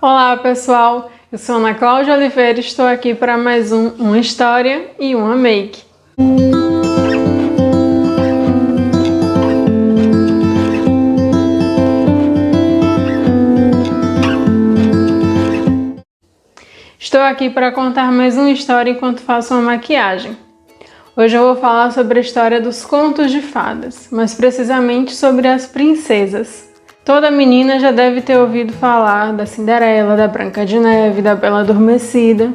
Olá pessoal, eu sou Ana Cláudia Oliveira e estou aqui para mais uma história e uma make. Estou aqui para contar mais uma história enquanto faço uma maquiagem. Hoje eu vou falar sobre a história dos contos de fadas, mais precisamente sobre as princesas. Toda menina já deve ter ouvido falar da Cinderela, da Branca de Neve, da Bela Adormecida.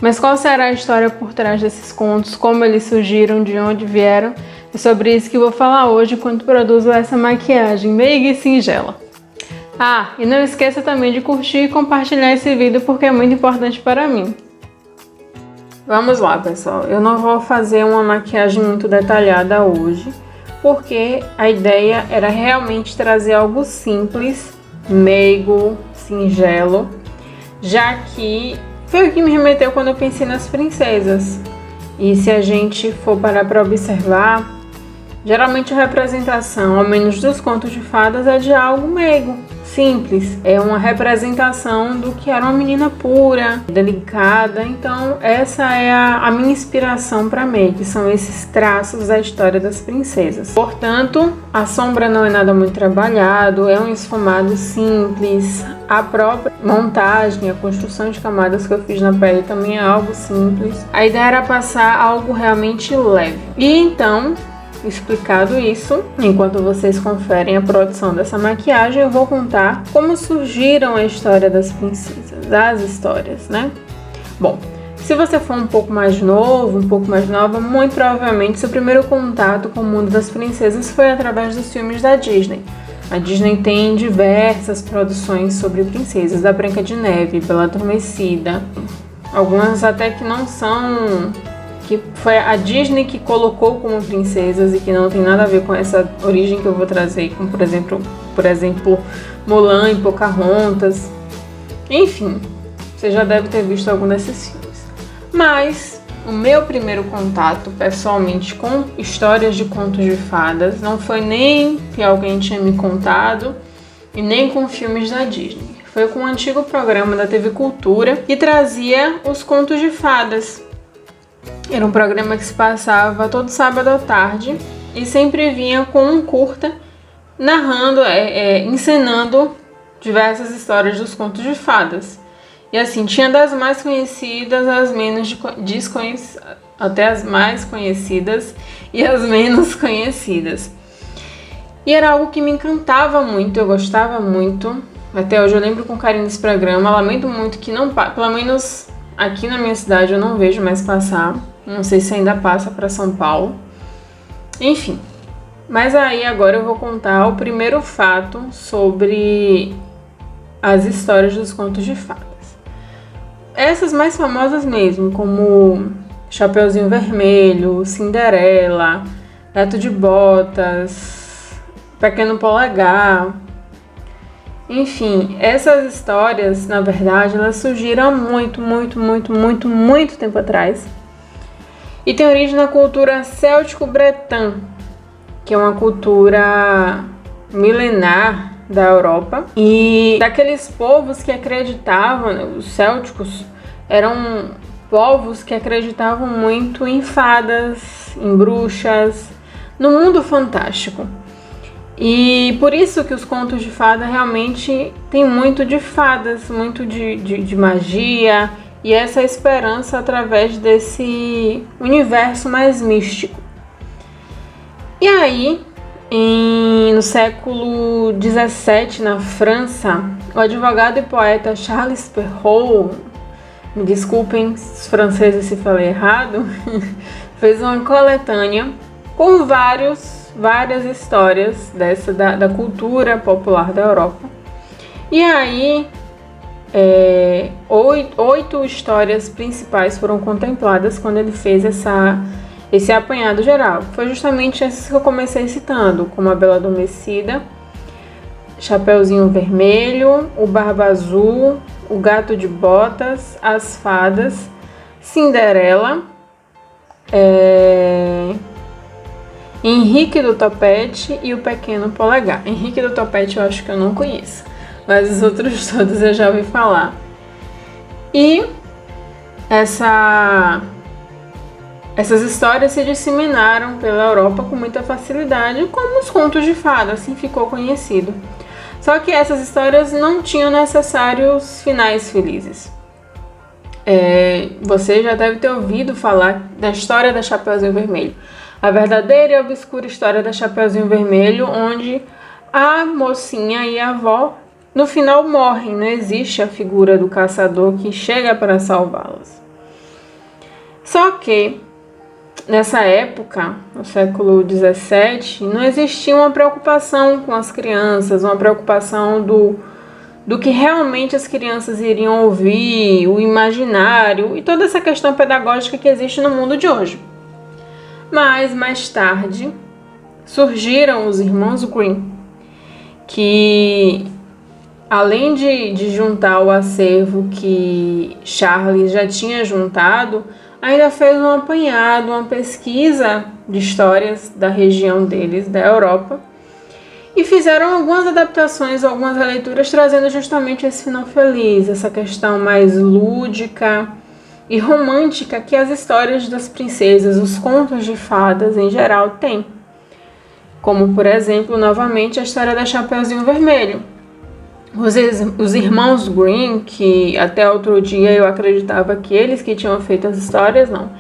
Mas qual será a história por trás desses contos, como eles surgiram, de onde vieram? É sobre isso que vou falar hoje enquanto produzo essa maquiagem meiga e singela. Ah, e não esqueça também de curtir e compartilhar esse vídeo porque é muito importante para mim. Vamos lá, pessoal. Eu não vou fazer uma maquiagem muito detalhada hoje, porque a ideia era realmente trazer algo simples, meigo, singelo, já que foi o que me remeteu quando eu pensei nas princesas. E se a gente for parar para observar, geralmente a representação, ao menos dos contos de fadas, é de algo meigo, simples. É uma representação do que era uma menina pura, delicada. Então essa é a minha inspiração para make, são esses traços da história das princesas. Portanto, a sombra não é nada muito trabalhado, é um esfumado simples. A própria montagem, a construção de camadas que eu fiz na pele também é algo simples. A ideia era passar algo realmente leve. E então, explicado isso, enquanto vocês conferem a produção dessa maquiagem, eu vou contar como surgiram a história das princesas, as histórias, né? Bom, se você for um pouco mais novo, um pouco mais nova, muito provavelmente seu primeiro contato com o mundo das princesas foi através dos filmes da Disney. A Disney tem diversas produções sobre princesas, da Branca de Neve, Bela Adormecida, algumas até que não são, que foi a Disney que colocou como princesas e que não tem nada a ver com essa origem que eu vou trazer, como por exemplo Mulan e Pocahontas. Enfim, você já deve ter visto algum desses filmes. Mas o meu primeiro contato pessoalmente com histórias de contos de fadas não foi nem que alguém tinha me contado e nem com filmes da Disney. Foi com um antigo programa da TV Cultura que trazia os contos de fadas. Era um programa que se passava todo sábado à tarde e sempre vinha com um curta narrando, encenando diversas histórias dos contos de fadas. E assim, tinha das mais conhecidas às menos desconhecidas, até as mais conhecidas e as menos conhecidas. E era algo que me encantava muito, eu gostava muito. Até hoje eu lembro com carinho desse programa. Lamento muito que não, pelo menos aqui na minha cidade eu não vejo mais passar. Não sei se ainda passa para São Paulo. Enfim, mas aí agora eu vou contar o primeiro fato sobre as histórias dos contos de fadas. Essas mais famosas mesmo, como Chapeuzinho Vermelho, Cinderela, Gato de Botas, Pequeno Polegar. Enfim, essas histórias, na verdade, elas surgiram há muito tempo atrás. E tem origem na cultura céltico-bretã, que é uma cultura milenar da Europa, e daqueles povos que acreditavam, os célticos eram povos que acreditavam muito em fadas, em bruxas, no mundo fantástico. E por isso que os contos de fada realmente tem muito de fadas, muito de magia e essa esperança através desse universo mais místico. E aí, no século XVII, na França, o advogado e poeta Charles Perrault, me desculpem os franceses se falei errado, fez uma coletânea com várias histórias da cultura popular da Europa. E aí, 8 histórias principais foram contempladas quando ele fez esse apanhado geral. Foi justamente essas que eu comecei citando, como a Bela Adormecida, Chapeuzinho Vermelho, o Barba Azul, o Gato de Botas, as Fadas, Cinderela, Henrique do Topete e o Pequeno Polegar. Henrique do Topete eu acho que eu não conheço. mas os outros todos eu já ouvi falar. E essas histórias se disseminaram pela Europa com muita facilidade, como os contos de fada, assim ficou conhecido. Só que essas histórias não tinham necessários finais felizes. Você já deve ter ouvido falar da história da Chapeuzinho Vermelho. A verdadeira e obscura história da Chapeuzinho Vermelho, onde a mocinha e a avó no final morrem. Não existe a figura do caçador que chega para salvá-las. Só que nessa época, no século XVII, não existia uma preocupação com as crianças, uma preocupação do que realmente as crianças iriam ouvir, o imaginário e toda essa questão pedagógica que existe no mundo de hoje. Mas, mais tarde, surgiram os irmãos Grimm, que, além de juntar o acervo que Charles já tinha juntado, ainda fez um apanhado, uma pesquisa de histórias da região deles, da Europa, e fizeram algumas adaptações, algumas releituras, trazendo justamente esse final feliz, essa questão mais lúdica e romântica que as histórias das princesas, os contos de fadas em geral têm. Como, por exemplo, novamente a história da Chapeuzinho Vermelho. Os irmãos Grimm, que até outro dia eu acreditava que eles que tinham feito as histórias, não.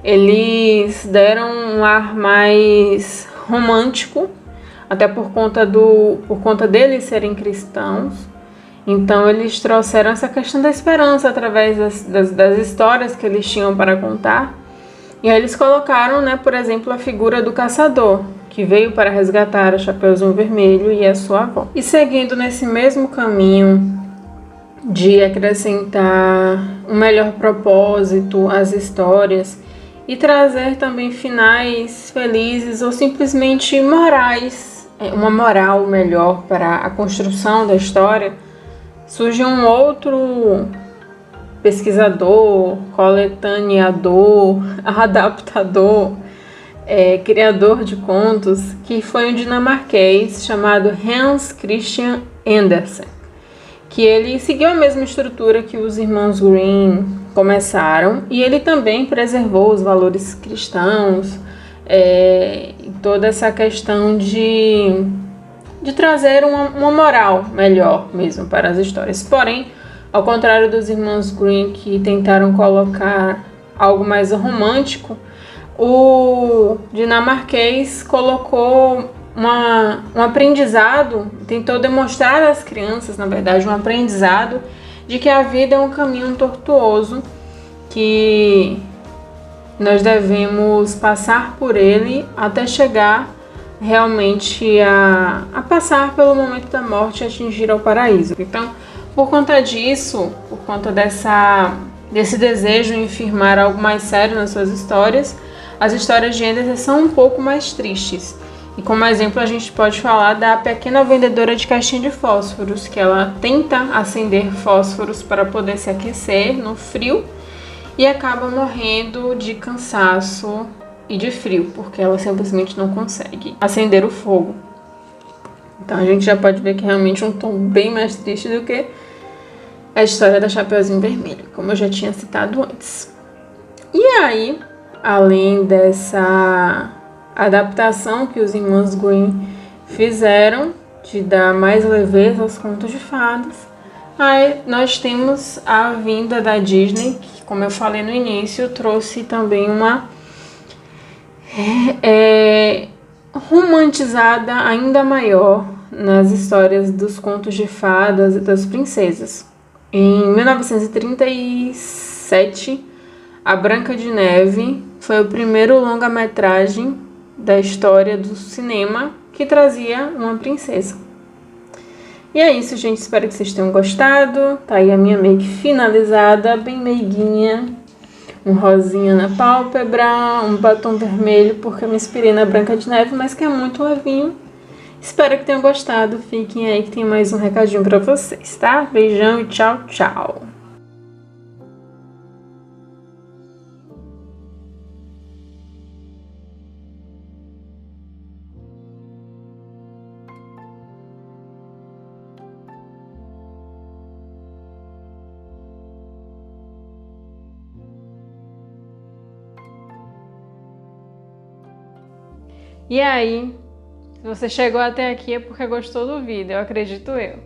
Eles deram um ar mais romântico, até por conta deles serem cristãos. Então eles trouxeram essa questão da esperança através das histórias que eles tinham para contar. E aí eles colocaram, por exemplo, a figura do caçador, que veio para resgatar a Chapeuzinho Vermelho e a sua avó. E seguindo nesse mesmo caminho de acrescentar um melhor propósito às histórias e trazer também finais felizes ou simplesmente morais, uma moral melhor para a construção da história, surge um outro pesquisador, coletaneador, adaptador, criador de contos, que foi um dinamarquês chamado Hans Christian Andersen, que ele seguiu a mesma estrutura que os irmãos Grimm começaram, e ele também preservou os valores cristãos, toda essa questão de trazer uma moral melhor mesmo para as histórias. Porém, ao contrário dos irmãos Grimm, que tentaram colocar algo mais romântico, o dinamarquês colocou um aprendizado, tentou demonstrar às crianças, na verdade, um aprendizado de que a vida é um caminho tortuoso, que nós devemos passar por ele até chegar realmente a passar pelo momento da morte e atingir ao paraíso. Então, por conta disso, por conta desse desejo em firmar algo mais sério nas suas histórias, as histórias de Andersen são um pouco mais tristes. E como exemplo a gente pode falar da pequena vendedora de caixinha de fósforos, que ela tenta acender fósforos para poder se aquecer no frio e acaba morrendo de cansaço e de frio, porque ela simplesmente não consegue acender o fogo. Então a gente já pode ver que é realmente um tom bem mais triste do que a história da Chapeuzinho Vermelho, como eu já tinha citado antes. E aí, além dessa adaptação que os irmãos Grimm fizeram, de dar mais leveza aos contos de fadas, aí nós temos a vinda da Disney, que, como eu falei no início, trouxe também uma romantizada ainda maior nas histórias dos contos de fadas e das princesas. Em 1937, A Branca de Neve foi o primeiro longa-metragem da história do cinema que trazia uma princesa. E é isso, gente. Espero que vocês tenham gostado. Tá aí a minha make finalizada, bem meiguinha. Um rosinha na pálpebra, um batom vermelho, porque eu me inspirei na Branca de Neve, mas que é muito levinho. Espero que tenham gostado. Fiquem aí que tem mais um recadinho pra vocês, tá? Beijão e tchau, tchau! E aí, se você chegou até aqui é porque gostou do vídeo, eu acredito eu.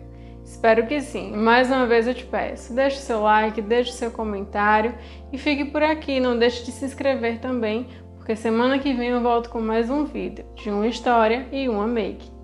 Espero que sim. Mais uma vez eu te peço, deixe seu like, deixe seu comentário e fique por aqui. Não deixe de se inscrever também, porque semana que vem eu volto com mais um vídeo de uma história e uma make.